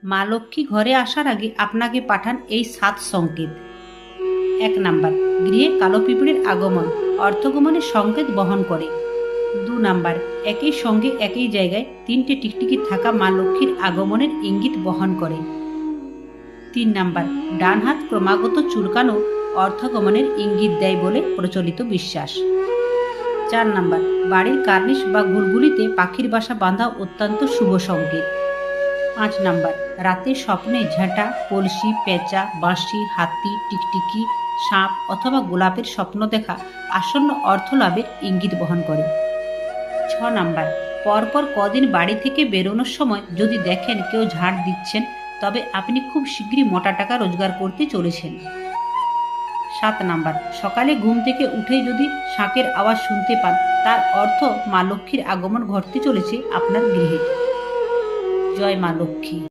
মা লক্ষ্মী ঘরে আসার আগে আপনাকে পাঠান এই 7 সংকেত। 1 নাম্বার, গৃহে কালো পিঁপড়ের আগমন অর্থগমনের সংকেত বহন করে। 2 নাম্বার, একই সঙ্গে একই জায়গায় 3টে টিকটিকি থাকা মা লক্ষ্মীর আগমনের ইঙ্গিত বহন করে। 3 নাম্বার, ডান হাত ক্রমাগত চুলকানো অর্থগমনের ইঙ্গিত দেয় বলে প্রচলিত বিশ্বাস। 4 নাম্বার, বাড়ির কার্নিশ বা গুলগুলিতে পাখির বাসা বাঁধা অত্যন্ত শুভ সংকেত। 5 নাম্বার, রাতে স্বপ্নে ঝাঁটা, কলসি, পেঁচা, বাঁশি, হাতি, টিকটিকি, সাপ অথবা গোলাপের স্বপ্ন দেখা আসন্ন অর্থ লাভের ইঙ্গিত বহন করে। 6 নাম্বার, পরপর কদিন বাড়ি থেকে বেরোনোর সময় যদি দেখেন কেউ ঝাড় দিচ্ছেন, তবে আপনি খুব শীঘ্রই মোটা টাকা রোজগার করতে চলেছেন। 7 নাম্বার, সকালে ঘুম থেকে উঠেই যদি শাঁখের আওয়াজ শুনতে পান, তার অর্থ মা লক্ষ্মীর আগমন ঘটতে চলেছে আপনার গৃহে। জয় মা লক্ষ্মী।